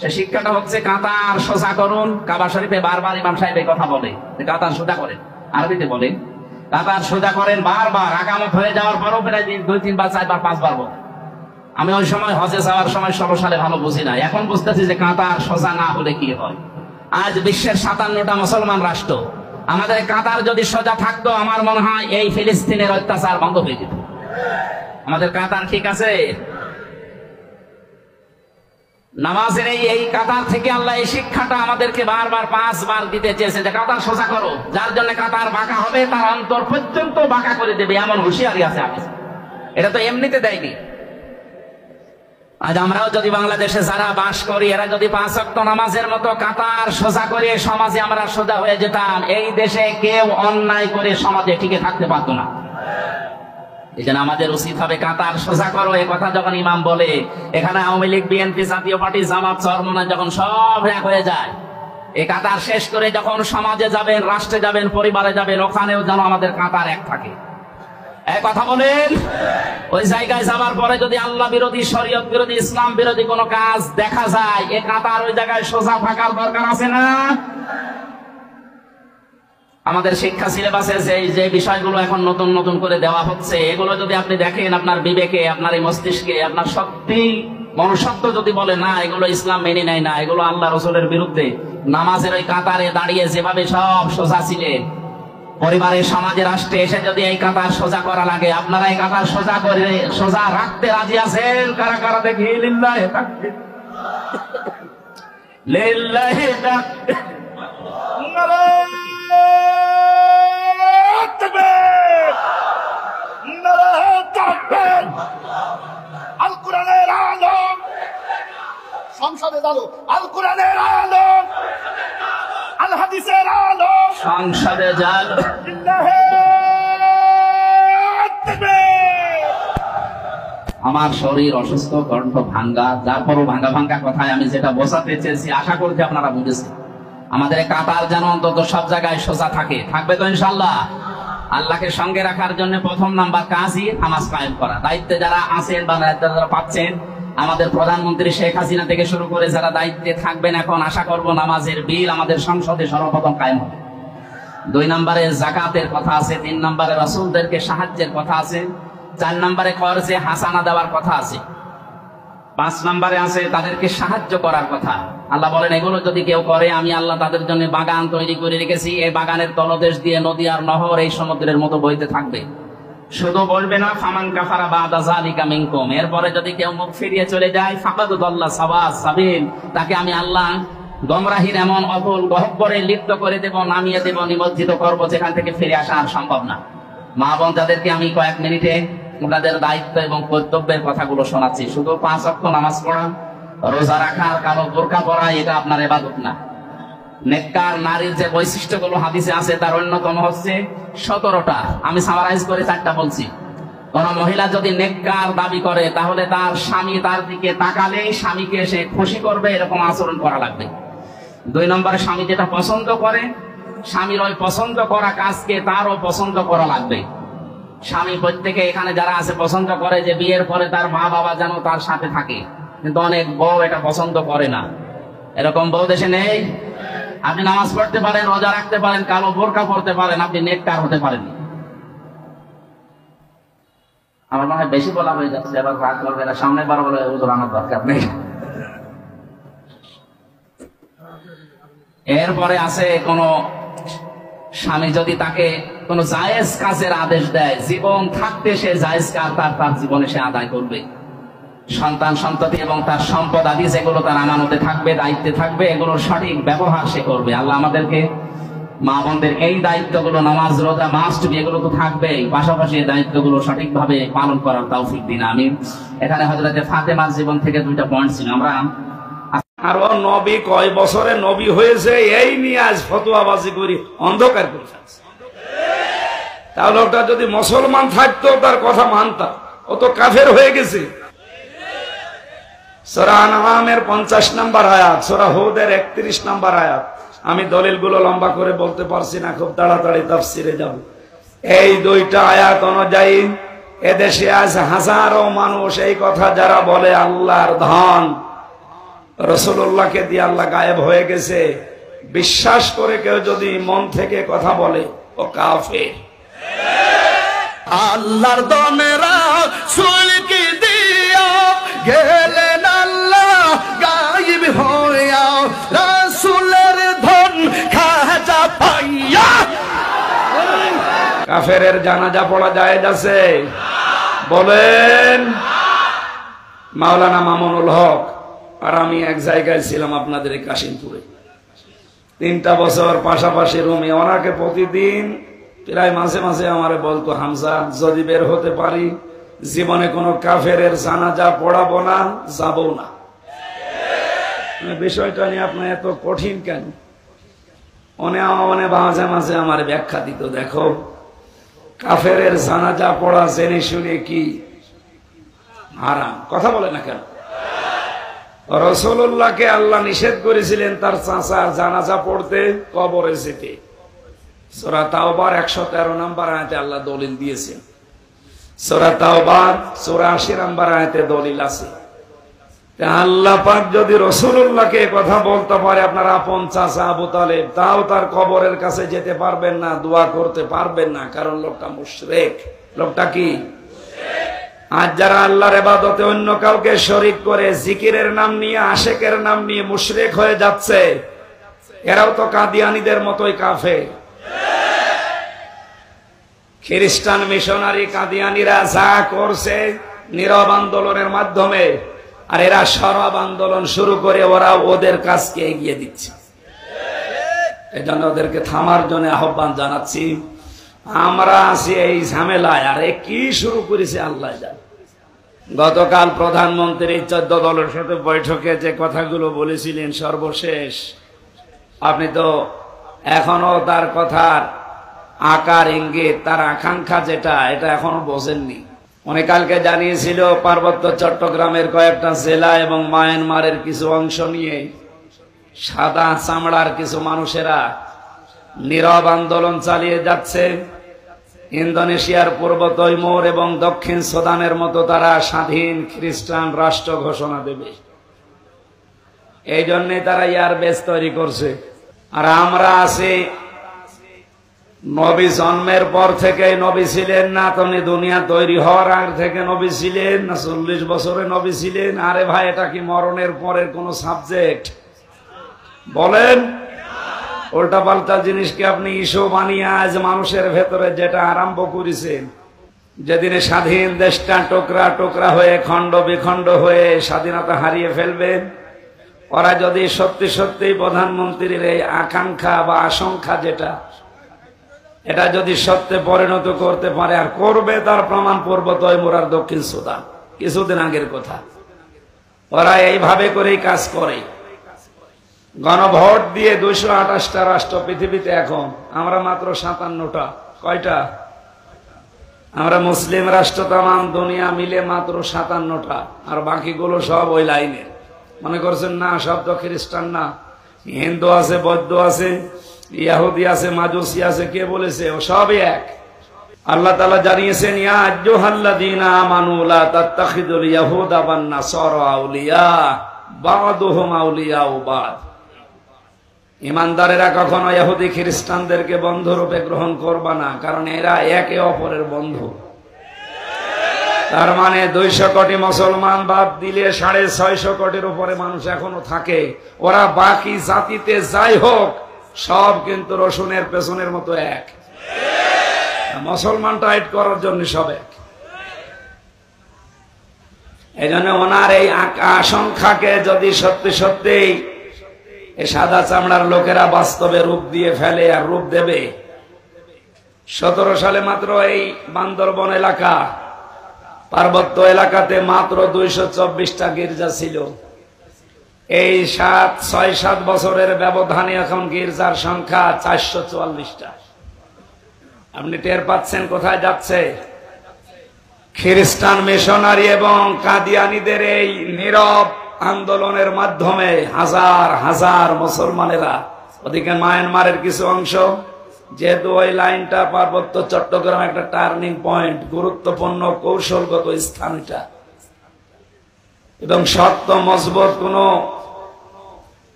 সে শিক্ষাটা হচ্ছে কাতার সোজা করুন। কাবা শরীফে বারবার ইমাম সাহেব এই কথা বলে, কাতার সোজা করেন। আরবিতে বলেন কাতার সোজা করেন, বারবার আগামত হয়ে যাওয়ার পরও প্রায় 2, 3 বার, 4 বার, 5 বার বলে। আমি ওই সময় হজে যাওয়ার সময় 16 সালে ভালো বুঝি না, এখন বুঝতেছি যে কাতার সোজা না হলে কি হয়। আজ বিশ্বের 57টা মুসলমান রাষ্ট্র, আমাদের কাতার যদি সোজা থাকতো, আমার মনে হয় এই ফিলিস্তিনের অত্যাচার বন্ধ হয়ে যেত। আমাদের কাতার ঠিক আছে। নামাজের এই কাতার থেকে আল্লাহ এই শিক্ষাটা আমাদেরকে বারবার 5 বার দিতে চেয়েছে যে কাতার সোজা করো। যার জন্য কাতার বাঁকা হবে, তার অন্তর পর্যন্ত বাঁকা করে দেবে, এমন হুঁশিয়ারি আছে আগে। এটা তো এমনিতে দেয়নি। আজ আমরাও যদি বাংলাদেশে যারা বাস করি, এরা যদি 5 ওয়াক্ত নামাজের মতো কাতার সোজা করে সমাজে আমরা সোজা হয়ে যেতাম, এই দেশে কেউ অন্যায় করে সমাজে টিকে থাকতে পারতো না। এই জন্য আমাদের উচিত হবে কাতার সোজা করো। এ কথা যখন ইমাম বলে, এখানে আওয়ামী লীগ, বিএনপি, জাতীয় পার্টি, জামাত, চরমোনাই যখন সব এক হয়ে যায়, এই কাতার শেষ করে যখন সমাজে যাবেন, রাষ্ট্রে যাবেন, পরিবারে যাবেন, ওখানেও যেন আমাদের কাতার এক থাকে। এক কথা বলেন, ওই জায়গায় যাবার পরে যদি আল্লাহ বিরোধী, শরীয়ত বিরোধী, ইসলাম বিরোধী কোনো কাজ দেখা যায়, এ কাতার ওই জায়গায় সোজা থাকার দরকার আছে না? আমাদের শিক্ষা সিলেবাসে যে বিষয়গুলো এখন নতুন নতুন করে দেওয়া হচ্ছে, এগুলো যদি আপনি দেখেন, আপনার বিবেকে, আপনার এই মস্তিষ্কে, আপনার সত্যি মনুষ্যত্ব যদি বলে না এগুলো ইসলাম মেনে নেয় না, এগুলো আল্লাহ রসুলের বিরুদ্ধে, নামাজের ওই কাতারে দাঁড়িয়ে যেভাবে সব সোজা ছিলেন, পরিবারের, সমাজে, রাষ্ট্রে এসে যদি এই কাতার সোজা করা লাগে, আপনারা এই কাতার সোজা করে সোজা রাখতে রাজি আছেন? কারা কারা দেখি? লিল্লাহি তাকবীর, লিল্লাহি তাকবীর, আল কোরআনের আলো সংসদে আলো, আল কোরআনের আলো, আল হাদিসের আলো সংসদে যান। আমার শরীর অসুস্থ, কণ্ঠ ভাঙ্গা, তারপরও ভাঙ্গা ভাঙ্গা কথায় আমি যেটা বোঝাতে চেয়েছি আশা করছি আপনারা বুঝেছেন। আমাদের কাতার যেন অন্তত সব জায়গায় সোজা থাকে, থাকবে তো ইনশাল্লাহ। আল্লাহকে সঙ্গে রাখার জন্য প্রথম নাম্বার কাজই নামাজ কায়েম করা। দায়িত্বে যারা আছেন বা দায়িত্ব যারা পাচ্ছেন, আমাদের প্রধানমন্ত্রী শেখ হাসিনা থেকে শুরু করে যারা দায়িত্বে থাকবেন এখন, আশা করব নামাজের বিল আমাদের সংসদে সর্বপ্রথম কায়েম হবে। 2 নম্বরে জাকাতের কথা আছে, 3 নম্বরে রাসূলদেরকে সাহায্যের কথা আছে, 4 নম্বরে কর্জে হাসানা দেওয়ার কথা আছে, 5 নম্বরে আছে তাদেরকে সাহায্য করার কথা। আল্লাহ বলেন এগুলো যদি কেউ করে আমি আল্লাহ তাদের জন্য বাগান তৈরি করে রেখেছি, এই বাগানের তলদেশ দিয়ে নদী আর নহর এই সমুদ্রের মতো বইতে থাকবে। শুধু বলবে না ফামান কাফারা বাদা যালিকা মিনকুম, এরপরে যদি কেউ মুখ ফিরিয়ে চলে যায় ফাকাদ দাল্লা সাওয়াস সাবিল, তাকে আমি আল্লাহ গমরাহির এমন অতল গহ্বরে লিপ্ত করে দেব, নামিয়ে দেব, নিমজ্জিত করব, যেখান থেকে ফিরে আসা আর সম্ভব না। মা বোন যাদেরকে আমি কয়েক মিনিটে ওনাদের দায়িত্ব এবং কর্তব্যের কথাগুলো শোনাচ্ছি। শুধু 5 ওয়াক্ত নামাজ পড়া, রোজা রাখা, কালো বোরকা পরা এটা আপনার ইবাদত না। নেককার নারীর যে বৈশিষ্ট্যগুলো হাদিসে আছে তার অন্যতম হচ্ছে 17টা, আমি সামারাইজ করে 4টা বলছি। কোন মহিলা যদি নেককার দাবি করে তাহলে তার স্বামী তার দিকে তাকালে স্বামীকে সে খুশি করবে এরকম আচরণ করা লাগবে। 2 নম্বরে স্বামী যেটা পছন্দ করে, স্বামীর ওই পছন্দ করা কাজকে তারও পছন্দ করা লাগবে। স্বামী প্রত্যেকে এখানে যারা আছে পছন্দ করে যে বিয়ের পরে তার মা বাবা যেন তার সাথে থাকে, কিন্তু অনেক বউ এটা পছন্দ করে না। এরকম বউ দেশে নেই। আপনি নামাজ পড়তে পারেন, রোজা রাখতে পারেন, কালো বোরকা পড়তে পারেন, আপনি নেককার হতে পারেন। আমার মনে হয় বেশি বলা হয়ে যাচ্ছে, এবার রাগ করবে না, সামনে বার বলে হুজুর আমার দরকার নেই। এরপরে আছে কোন স্বামী যদি তাকে কোন জায়েজ কাজের আদেশ দেয়, জীবন থাকতে সে জায়েজ কাজ তার জীবনে সে আদায় করবে। সন্তান সন্ততি এবং তার সম্পদ আদি যেগুলো তার আমানতে থাকবে, দায়িত্বে থাকবে, এগুলোর সঠিক ব্যবহার সে করবে। আল্লাহ আমাদেরকে মা বোনদের এই দায়িত্বগুলো, নামাজ রোজা মাস্ট বি, এগুলো তো থাকবেই, পাশাপাশি এই দায়িত্বগুলো সঠিকভাবে পালন করার তৌফিক দিন, আমিন। এখানে হযরতে ফাতেমার জীবন থেকে 2টা পয়েন্ট ছিল। আমরা আর ও নবী কয় বছরে নবী হয়েছে এই নিয়ে আজ ফতোয়াবাজি করি অন্ধকার করে ফেলছে। তাহলে ওটা যদি মুসলমান থাকতো তার কথা মানতাম, ও তো কাফের হয়ে গেছে। সূরা আনআমের 50 নম্বর আয়াত, সূরা হুদের 31 নম্বর আয়াত। আমি দলিলগুলো লম্বা করে বলতে পারছি না, খুব তাড়াতাড়ি তাফসিরে যাব। এই 2টা আয়াত অনুযায়ী এদেশে আজ হাজারো মানুষ এই কথা যারা বলে আল্লাহর ধন রাসূলুল্লাহকে দিয়ে আল্লাহ গায়েব হয়ে গেছে, বিশ্বাস করে কেউ যদি মন থেকে কথা বলে ও কাফের। আল্লাহর দনেরা সুলকি দিয়া গেলেন আল্লাহ গায়েব হইয়া, রাসূলের ধন খাজা পাইয়া। কাফেরের জানাজা পড়া জায়েজ আছে? বলেন। মাওলানা মামুনুল হক আর আমি এক জায়গায় ছিলাম আপনাদের এই কাশিমপুরে, 3টা বছর পাশাপাশি রুমে। ওনাকে প্রতিদিন প্রায় মাঝে মাঝে আমারে বলতো, হামজা যদি বের হতে পারি জীবনে কোনো কাফেরের জানাজা পড়াবো না, যাবো না। বিষয়টা নিয়ে আপনার এত কঠিন কেন? মাঝে মাঝে আমার ব্যাখ্যা দিত, দেখো কাফেরের জানাজা পড়া জেনে শুনে কি হারাম, কথা বলে না কেন? রাসূলুল্লাহকে আল্লাহ নিষেধ করেছিলেন তার চাচার জানাজা পড়তে, কবরে যেতে। সূরা তাওবার 113 নম্বর আয়াতে আল্লাহ দলিল দিয়েছেন। সূরা তাওবার 84 নম্বর আয়াতে দলিল আছে। আল্লাহ পাক যদি রাসূলুল্লাহকে কথা বলতে পারে আপনার আপন চাচা আবু তালেব, তাও তার কবরের কাছে যেতে পারবেন না, দোয়া করতে পারবেন না, কারণ লোকটা মুশরিক। লোকটা কি? আজ যারা আল্লাহর ইবাদতে অন্য কাউকে শরীক করে, জিকিরের নাম নিয়ে, আশেকের নাম নিয়ে মুশরিক হয়ে যাচ্ছে, এরাও তো কাদিয়ানীদের মতোই কাফের। খ্রিস্টান মিশনারি কাদিয়ানীরা যা করছে নীরব আন্দোলনের মাধ্যমে, আর এরা সরব আন্দোলন শুরু করে ওরা ওদের কাজকে এগিয়ে দিচ্ছে। এজন্য ওদেরকে থামার জন্য আহ্বান জানাচ্ছি। আমরা আছি এই ঝামেলায়, আর কি শুরু করেছে আল্লাহ জানে। গতকাল প্রধানমন্ত্রী 14 দলের সাথে বৈঠকে যে কথাগুলো বলেছিলেন সর্বশেষ, আপনি তো এখনো তার কথার আকার ইঙ্গিত, তার আকাঙ্ক্ষা যেটা, এটা এখনো বোঝেননি। উনি কালকে জানিয়েছিল পার্বত্য চট্টগ্রামের কয়েকটা জেলা এবং মায়ানমারের কিছু অংশ নিয়ে সাদা চামড়ার কিছু মানুষেরা নীরব আন্দোলন চালিয়ে যাচ্ছে। ইন্দোনেশিয়ার পূর্ব তৈমুর এবং দক্ষিণ সুদানের মতো তারা স্বাধীন খ্রিস্টান রাষ্ট্র ঘোষণা দেবে। এই জন্যে তারা এয়ারবেস তৈরি করছে। আর আমরা আছি নবী জন্মের পর থেকে নবী ছিলেন না, তুমি দুনিয়া তৈরি হওয়ার আগ থেকে নবী ছিলেন না 40 বছরে নবী ছিলেন? আরে ভাই, এটা কি মরণের পরের কোন সাবজেক্ট? বলেন। উল্টা পাল্টা জিনিসকে আপনি ইস্যু বানিয়ে আজ মানুষের ভেতরে যেটা আরম্ভ করেছেন, যেদিনে স্বাধীন দেশটা টুকরা টুকরা হয়ে খণ্ড বিখণ্ড হয়ে স্বাধীনতা হারিয়ে ফেলবেন, ওরা যদি সত্যি সত্যি প্রধানমন্ত্রীর এই আকাঙ্ক্ষা বা আশঙ্কা যেটা, এটা যদি সত্যে পরিণত করতে পারে, আর করবে, তার প্রমাণ পূর্ব তৈমুর আর দক্ষিণ সুদান, কিছুদিন আগের কথা। ওরা এইভাবে করেই কাজ করে। গণভোট দিয়ে 228টা রাষ্ট্র পৃথিবীতে, এখন আমরা মাত্র 57টা। কয়টা? আমরা মুসলিম রাষ্ট্র তামাম দুনিয়া মিলে মাত্র 57টা, আর বাকিগুলো সব ওই লাইনে। মনে করছেন না সব তো খ্রিস্টান না, হিন্দু আছে, বৌদ্ধ আছে, ইহুদি আছে, মাজুসি আছে, কে বলেছে? ও সবই এক। আল্লাহ তাআলা জানিয়েছেন, ইয়া আইয়ুহাল্লাযীনা আমানু লা তাত্তাখিযুল ইয়াহুদা ওয়ান নাসারা আউলিয়া বা'দুহুম আউলিয়াউ বা'দ। ঈমানদারেরা কখনো ইহুদি খ্রিস্টানদেরকে বন্ধুরূপে গ্রহণ করবা না, কারণ এরা একে অপরের বন্ধু। তার মানে 200 কোটি মুসলমান বাদ দিলে 650 কোটির উপরে মানুষ এখনো থাকে। ওরা বাকি জাতিতে যাই হোক, সব কিন্তু রসুনের পেছনের মতো এক। মুসলমান টাইট করার জন্য সব এক। এই জন্য ওনার এই আশঙ্কাকে যদি সত্যি সত্যি এই সাদা চামড়ার লোকেরা বাস্তবে রূপ দিয়ে ফেলে, আর রূপ দেবে। 17 সালে মাত্র এই বান্দরবন এলাকা, পার্বত্য এলাকাতে মাত্র 224টা গির্জা ছিল। এই 6-7 বছরের ব্যবধানে এখন গির্জার সংখ্যা 444টা। আপনি টের পাচ্ছেন কোথায় যাচ্ছে? খ্রিস্টান মিশনারি এবং কাদিয়ানীদের এই নীরব আন্দোলনের মাধ্যমে হাজার হাজার মুসলমানেরা, ওদিকে মায়ানমারের কিছু অংশ, যেহেতু ওই লাইনটা পার্বত্য চট্টগ্রাম একটা টার্নিং পয়েন্ট, গুরুত্বপূর্ণ কৌশলগত স্থান এটা, এবং শক্ত মজবুত কোন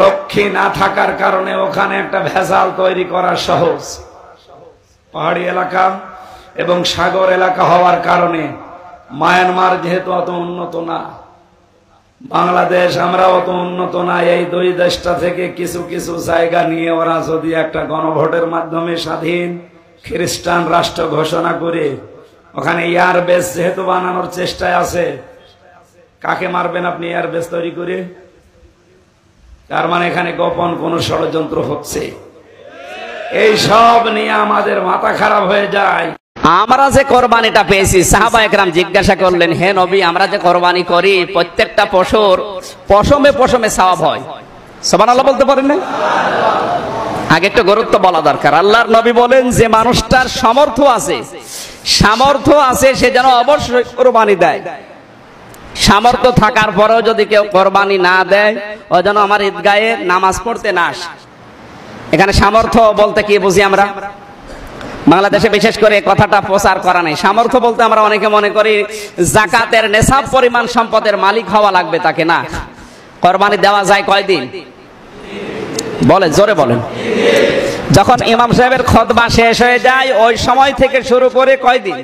রক্ষী না থাকার কারণে ওখানে একটা ভেজাল তৈরি করা সহজ। পাহাড়ি এলাকা এবং সাগর এলাকা হওয়ার কারণে মায়ানমার যেহেতু অত উন্নত না, বাংলাদেশ আমরা অত উন্নত না, এই দুই দেশটা থেকে কিছু কিছু জায়গা নিয়ে ওরা যদি একটা গণভোটের মাধ্যমে স্বাধীন খ্রিস্টান রাষ্ট্র ঘোষণা করে ওখানে এয়ারবেস যেহেতু বানানোর চেষ্টায় আছে, কাকে মারবেন আপনি এয়ারবেস তৈরি করে? তার মানে এখানে গোপন কোন ষড়যন্ত্র হচ্ছে। এই সব নিয়ে আমাদের মাথা খারাপ হয়ে যায়। আমরা যে কোরবানিটা পেয়েছি, সাহাবা একরাম জিজ্ঞাসা করলেন, হে নবী, আমরা যে কোরবানি করি প্রত্যেকটা পশুর পশমে পশমে সওয়াব হয়। সুবহানাল্লাহ বলতে পারেন না? আগে একটু গুরুত্ব বলা দরকার। আল্লাহর নবী বলেন, যে মানুষটার সামর্থ্য আছে সে যেন অবশ্যই কোরবানি দেয়। সামর্থ্য থাকার পরেও যদি কেউ কোরবানি না দেয়, ও যেন আমার ঈদগাহে নামাজ পড়তে না আসে। এখানে সামর্থ্য বলতে কি বুঝি আমরা? বাংলাদেশে বিশেষ করে কথাটা প্রচার করা নেই। সামর্থ্য বলতে আমরা অনেকে মনে করি যাকাতের নেশাব পরিমাণ সম্পদের মালিক হওয়া লাগবে তাকে, না। কোরবানি দেওয়া যায় কয়দিন? বলে জোরে বলেন। যখন ইমাম সাহেবের খুতবা শেষ হয়ে যায় ওই সময় থেকে শুরু করে কয়দিন?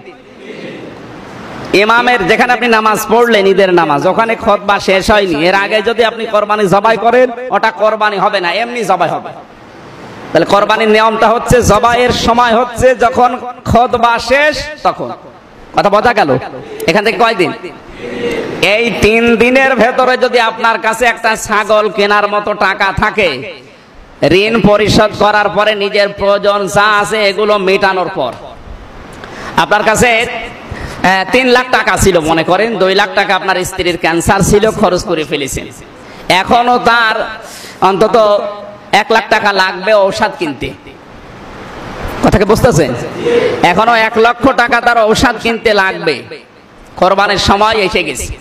ইমামের যেখানে আপনি নামাজ পড়লেন, ঈদের নামাজ, ওখানে খুতবা শেষ হয়নি, এর আগে যদি আপনি কোরবানি জবাই করেন, ওটা কোরবানি হবে না, এমনি জবাই হবে। তাহলে কোরবানির নিয়মটা হচ্ছে জবাইয়ের সময় হচ্ছে যখন খুতবা শেষ, তখন। কথা বোঝা গেল? এখান থেকে কয়দিন? এই 3 দিনের ভেতরে যদি আপনার কাছে একটা ছাগল কেনার মতো টাকা থাকে, ঋণ পরিশোধ করার পরে নিজের প্রয়োজন যা আছে এগুলো মেটানোর পর, আপনার কাছে 3 লাখ টাকা ছিল, মনে করেন 2 লাখ টাকা আপনার স্ত্রীর ক্যান্সার ছিল, খরচ করে ফেলেছেন, এখনো তার অন্তত 1 লাখ টাকা লাগবে ঔষধ কিনতে। কথাকে বুঝতেছেন? এখনো 1 লক্ষ টাকা তার ঔষধ কিনতে লাগবে, কোরবানির সময় এসে গেছে।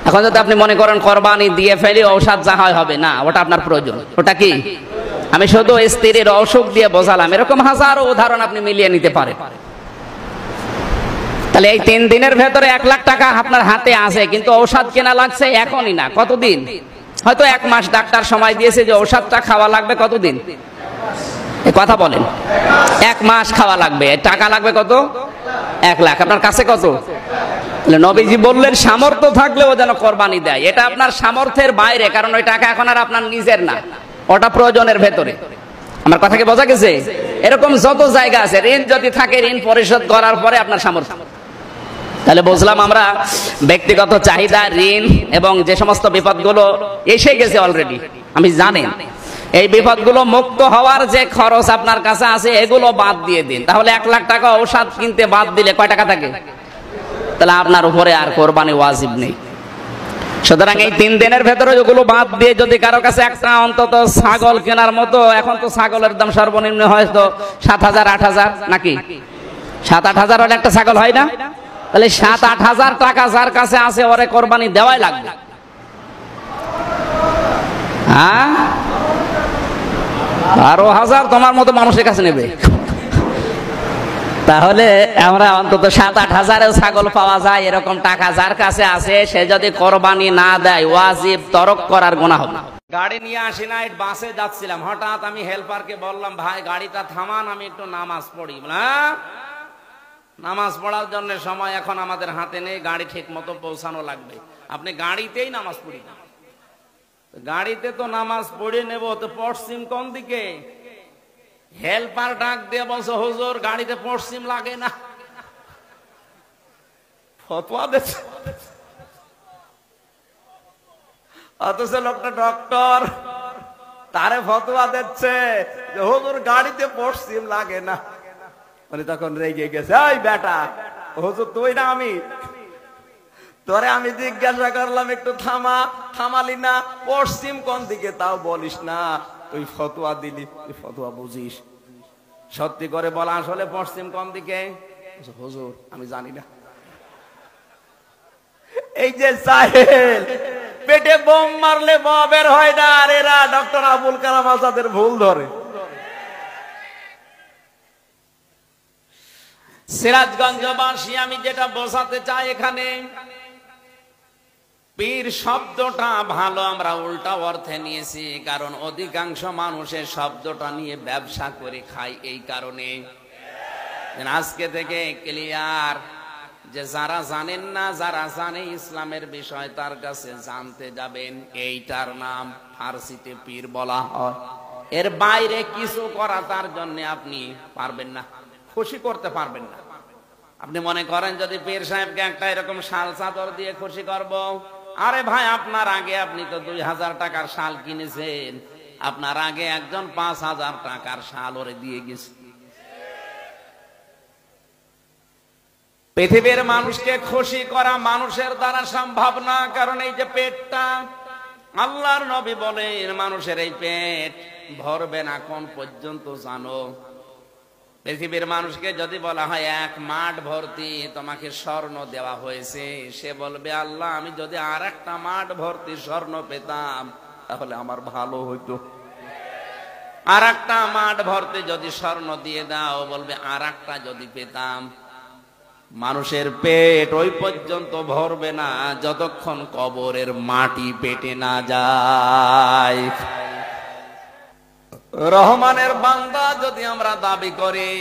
এখন যদি আপনি মনে করেন কোরবানি দিয়ে ফেলি ঔষধ যা হয় হবে, না, ওটা আপনার প্রয়োজন। ওটা কি? আমি শুধু স্ত্রীর অসুখ দিয়ে বোঝালাম, এরকম হাজারো উদাহরণ আপনি মিলিয়ে নিতে পারেন। তাহলে এই 3 দিনের ভেতরে 1 লাখ টাকা আপনার হাতে আছে, কিন্তু ঔষধ কেনা লাগছে এখনই না, কতদিন? হয়তো 1 মাস ডাক্তার সময় দিয়েছে যে ঔষধটা খাওয়া লাগবে কতদিন? এই কথা বলেন। 1 মাস খাওয়া লাগবে, টাকা লাগবে কত? 1 লাখ। আপনার কাছে কত? নবীজি বললেন সামর্থ্য থাকলেও যেন কোরবানি দেয়। এটা আপনার সামর্থ্যের বাইরে, কারণ ওই টাকা এখন আর আপনার নিজের না, ওটা প্রয়োজনের ভেতরে। আমার কথা কি বোঝা গেছে? এরকম যত জায়গা আছে, ঋণ যদি থাকে ঋণ পরিশোধ করার পরে আপনার সামর্থ্য। তাহলে বুঝলাম আমরা ব্যক্তিগত চাহিদা, ঋণ এবং যে সমস্ত বিপদগুলো এসে গেছে অলরেডি, আমি জানেন, এই বিপদগুলো মুক্ত হওয়ার যে খরচ আপনার কাছে আছে এগুলো বাদ দিয়ে দিন। তাহলে 1 লাখ টাকা ঔষধ কিনতে বাদ দিলে কয় টাকা থাকে? তাহলে আপনার উপরে আর কোরবানি ওয়াজিব নেই। সুতরাং এই 3 দিনের ভেতরে ওগুলো বাদ দিয়ে যদি কারো কাছে একটা অন্তত ছাগল কেনার মতো, এখন তো ছাগলের দাম সর্বনিম্ন হয়তো 7,000 8,000 নাকি? 7-8 হাজার হলে একটা ছাগল হয় না? তাহলে 7-8 হাজার টাকা যার কাছে আছে ওরে কোরবানি দেওয়াই লাগবে। হ্যাঁ, 12,000 তোমার মতো মানুষের কাছে নেবে। তাহলে আমরা অন্তত 7-8 হাজারেও ছাগল পাওয়া যায়, এরকম টাকা যার কাছে আছে সে যদি কোরবানি না দেয় ওয়াজিব তরক করার গুনাহ হবে। গাড়ি নিয়ে আসি না, বাসে যাচ্ছিলাম, হঠাৎ আমি হেল্পারকে বললাম, ভাই গাড়িটা থামান, আমি একটু নামাজ পড়ি। নামাজ পড়ার জন্য সময় এখন আমাদের হাতে নেই, গাড়ি ঠিক মতো পৌঁছানো লাগবে, আপনি গাড়িতেই নামাজ পড়ি। গাড়িতে তো নামাজ পড়ে নেব, তো পশ্চিম কোন দিকে? হেল্পার ডাক দিয়ে বলছে, হুজুর গাড়িতে পশ্চিম লাগে না। ফতোয়া দিচ্ছে, অথচ লোকটা ডক্টর, তারে ফতোয়া দিচ্ছে যে হুজুর গাড়িতে পশ্চিম লাগে না। মানে তখন রেগে গেছে, এই বেটা, হুজুর তুই না আমি? তোরে আমি জিজ্ঞাসা করলাম একটু থামা, থামালি না, পশ্চিম কোন দিকে তাও বলিস না, তুই ফতোয়া দিলি, তুই ফতোয়া বুঝিস। সত্যি করে বলা, আসলে পশ্চিম কোন দিকে? হুজুর আমি জানি না। এই যে সাহেল, পেটে বোম মারলে বের হয় না, আর এরা ডক্টর আবুল কালাম আজাদের ভুল ধরে। সিরাজগঞ্জবাসী, আমি যেটা বোঝাতে চাই এখানে, পীর শব্দটা ভালো আমরা উল্টা অর্থে নিয়েছি, কারণ অধিকাংশ মানুষের শব্দটা নিয়ে ব্যবসা করে খায়। এই কারণে আজকে থেকে ক্লিয়ার যে যারা জানেন না, যারা জানে ইসলামের বিষয় তার কাছে জানতে যাবেন, এইটার নাম ফার্সিতে পীর বলা হয়। এর বাইরে কিছু করা তার জন্য আপনি পারবেন না, খুশি করতে পারবেন না। আপনি মনে করেন যদি পীর সাহেবকে একটা এরকম শাল চাদর দিয়ে খুশি করব, আরে ভাই আপনার আগে আপনি তো 2,000 টাকার শাল কিনেছেন, আপনার আগে একজন 5,000 টাকার শাল ওরে দিয়ে গেছে। পৃথিবীর মানুষকে খুশি করা মানুষের দ্বারা সম্ভব না, কারণ এই যে পেটটা, আল্লাহর নবী বলেন মানুষের এই পেট ভরবে না কোন পর্যন্ত জানো? পৃথিবীর মানুষকে যদি বলা হয় 1 মাঠ ভর্তি তোমাকে স্বর্ণ দেওয়া হয়েছে, সে বলবে আল্লাহ আমি যদি আর একটা মাঠ ভর্তি স্বর্ণ পেতাম তাহলে আমার ভালো হইতো। আর একটা মাঠ ভর্তি যদি স্বর্ণ দিয়ে দাও, বলবে আর একটা যদি পেতাম। মানুষের পেট ওই পর্যন্ত ভরবে না যতক্ষণ কবরের মাটি পেটে না যায়। রহমানের বান্দা যদি আমরা দাবি করি,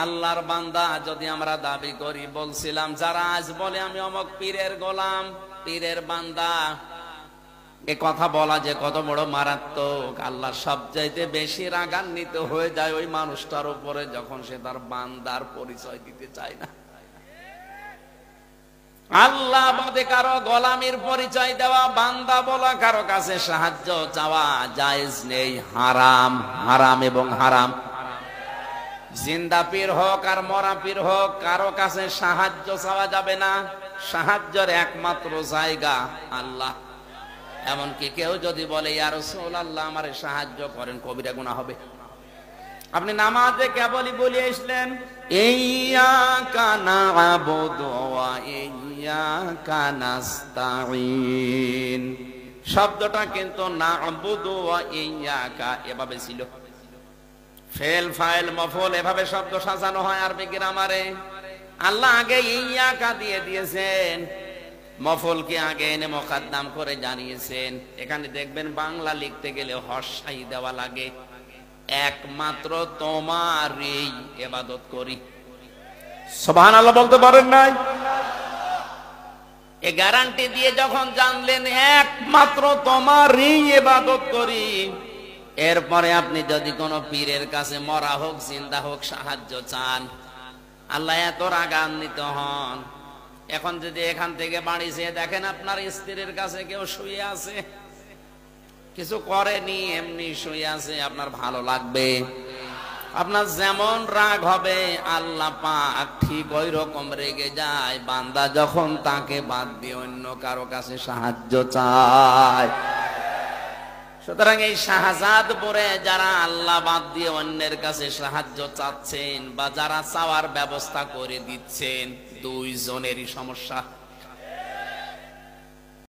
আল্লাহর বান্দা যদি আমরা দাবি করি, বলছিলাম যারা আজ বলে আমি অমক পীরের গোলাম, পীরের বান্দা, এ কথা বলা যে কত বড় মারাত্মক। আল্লাহ সবচাইতে বেশি রাগান্বিত হয়ে যায় ওই মানুষটার উপরে যখন সে তার বান্দার পরিচয় দিতে চায় না। আল্লাহ বাদে কারো গোলামির পরিচয় দেওয়া, বান্দা বলা, কারো কাছে সাহায্য চাওয়া জায়েজ নেই, হারাম। হারাম এবং হারাম। জিন্দা পীর হোক আর মরা পীর হোক, কারো কাছে সাহায্য চাওয়া যাবে না। সাহায্যের একমাত্র জায়গা আল্লাহ। এমনকি কেউ যদি বলে ইয়া রাসূলুল্লাহ আমারে সাহায্য করেন, কবিরা গুনাহ হবে। আপনি নামাজে কেবলই বলে আসলেন ইয়্যাকা না'বুদু ওয়া ইয়্যাকা নাস্তাঈন, শব্দটা কিন্তু না'বুদু ওয়া ইয়্যাকা এভাবে ছিল। ফেল ফাইল মফল এভাবে শব্দ সাজানো হয় আরবি গ্রামারে। আল্লাহ আগে ইয়্যাকা দিয়ে দিয়েছেন, মফলকে আগে এনে মুকদ্দম করে জানিয়েছেন। এখানে দেখবেন বাংলা লিখতে গেলে হর্ষাই দেওয়া লাগে, একমাত্র তোমারই ইবাদত করি। সুবহানাল্লাহ বলতে পারেন নাই? এই গ্যারান্টি দিয়ে যখন জানলেন একমাত্র তোমারই ইবাদত করি, এরপরে আপনি যদি কোনো পীরের কাছে মরা হোক জিন্দা হোক সাহায্য চান, আল্লাহ এত রাগান্বিত হন। এখন যদি এখান থেকে বাড়ি যেয়ে দেখেন আপনার স্ত্রীর কাছে কেউ শুয়ে আছে, কিছু করেনি, এমনি শুয়ে আছে, আপনার ভালো লাগবে? আপনার যেমন রাগ হবে আল্লাহ পাক ঠিক ওই রকম রেগে যায় বান্দা যখন তাকে বাদ দিয়ে অন্য কারো কাছে সাহায্য চায়। সুতরাং এই শাহজাদপুরে যারা আল্লাহ বাদ দিয়ে অন্যের কাছে সাহায্য চাচ্ছেন বা যারা চাওয়ার ব্যবস্থা করে দিচ্ছেন, দুইজনেরই সমস্যা।